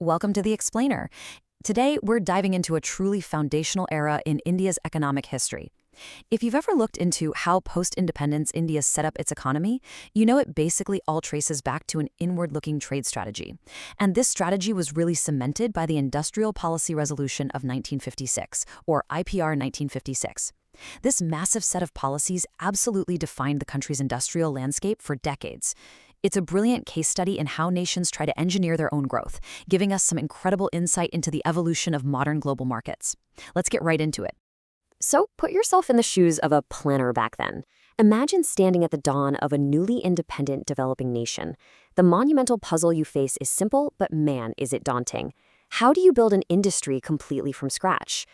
Welcome to The Explainer. Today, we're diving into a truly foundational era in India's economic history. If you've ever looked into how post-independence India set up its economy, you know it basically all traces back to an inward-looking trade strategy. And this strategy was really cemented by the Industrial Policy Resolution of 1956, or IPR 1956. This massive set of policies absolutely defined the country's industrial landscape for decades. It's a brilliant case study in how nations try to engineer their own growth, giving us some incredible insight into the evolution of modern global markets. Let's get right into it. So put yourself in the shoes of a planner back then. Imagine standing at the dawn of a newly independent developing nation. The monumental puzzle you face is simple, but man, is it daunting. How do you build an industry completely from scratch?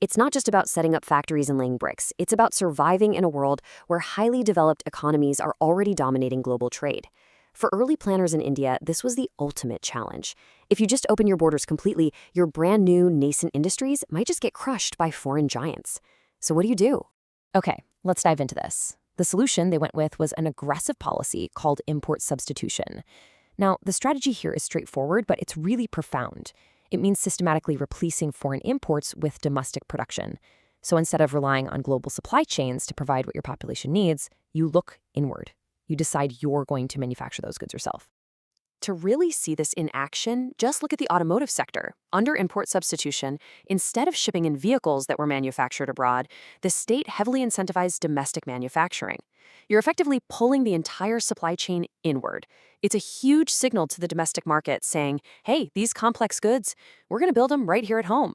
It's not just about setting up factories and laying bricks. It's about surviving in a world where highly developed economies are already dominating global trade. For early planners in India, this was the ultimate challenge. If you just open your borders completely, your brand new nascent industries might just get crushed by foreign giants. So what do you do? Okay, let's dive into this. The solution they went with was an aggressive policy called import substitution. Now, the strategy here is straightforward, but it's really profound. It means systematically replacing foreign imports with domestic production. So instead of relying on global supply chains to provide what your population needs, you look inward. You decide you're going to manufacture those goods yourself. To really see this in action, just look at the automotive sector. Under import substitution, instead of shipping in vehicles that were manufactured abroad, the state heavily incentivized domestic manufacturing. You're effectively pulling the entire supply chain inward. It's a huge signal to the domestic market saying, hey, these complex goods, we're going to build them right here at home.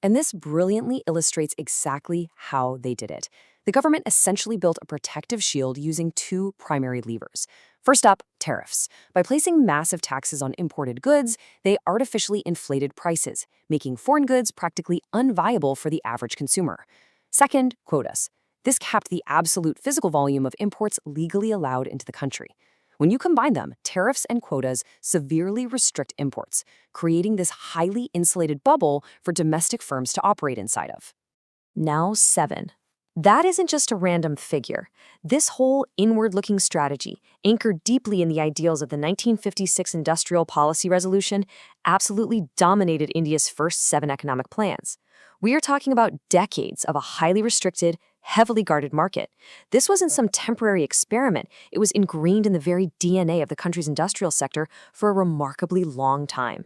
And this brilliantly illustrates exactly how they did it. The government essentially built a protective shield using two primary levers. First up, tariffs. By placing massive taxes on imported goods, they artificially inflated prices, making foreign goods practically unviable for the average consumer. Second, quotas. This capped the absolute physical volume of imports legally allowed into the country. When you combine them, tariffs and quotas severely restrict imports, creating this highly insulated bubble for domestic firms to operate inside of. Now 7. That isn't just a random figure. This whole inward-looking strategy, anchored deeply in the ideals of the 1956 Industrial Policy Resolution, absolutely dominated India's first 7 economic plans. We are talking about decades of a highly restricted, heavily guarded market. This wasn't some temporary experiment. It was ingrained in the very DNA of the country's industrial sector for a remarkably long time.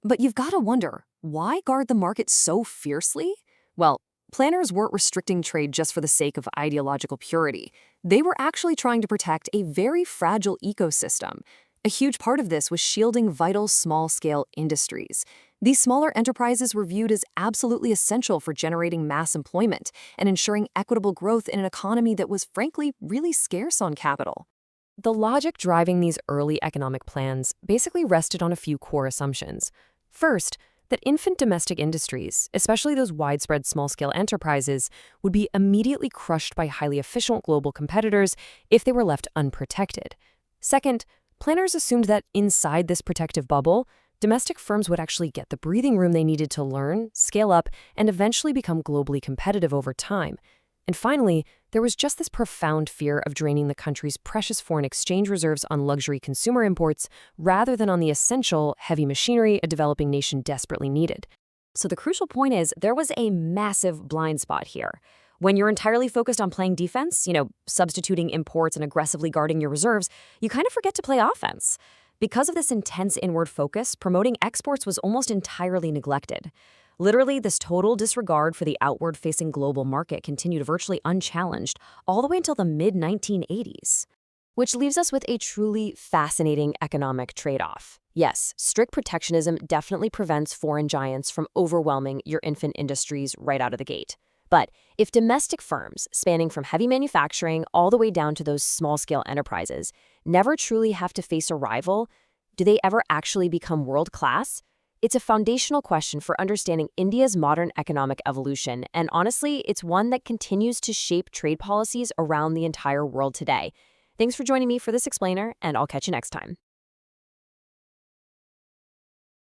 But you've got to wonder, why guard the market so fiercely? Well, planners weren't restricting trade just for the sake of ideological purity. They were actually trying to protect a very fragile ecosystem. A huge part of this was shielding vital small-scale industries. These smaller enterprises were viewed as absolutely essential for generating mass employment and ensuring equitable growth in an economy that was, frankly, really scarce on capital. The logic driving these early economic plans basically rested on a few core assumptions. First, that infant domestic industries, especially those widespread small-scale enterprises, would be immediately crushed by highly efficient global competitors if they were left unprotected. Second, planners assumed that inside this protective bubble, domestic firms would actually get the breathing room they needed to learn, scale up, and eventually become globally competitive over time. And finally, there was just this profound fear of draining the country's precious foreign exchange reserves on luxury consumer imports rather than on the essential, heavy machinery a developing nation desperately needed. So the crucial point is there was a massive blind spot here. When you're entirely focused on playing defense, substituting imports and aggressively guarding your reserves, you kind of forget to play offense. Because of this intense inward focus, promoting exports was almost entirely neglected. Literally, this total disregard for the outward-facing global market continued virtually unchallenged all the way until the mid-1980s. Which leaves us with a truly fascinating economic trade-off. Yes, strict protectionism definitely prevents foreign giants from overwhelming your infant industries right out of the gate. But if domestic firms, spanning from heavy manufacturing all the way down to those small-scale enterprises, never truly have to face a rival, do they ever actually become world-class? It's a foundational question for understanding India's modern economic evolution, and honestly, it's one that continues to shape trade policies around the entire world today. Thanks for joining me for this explainer, and I'll catch you next time.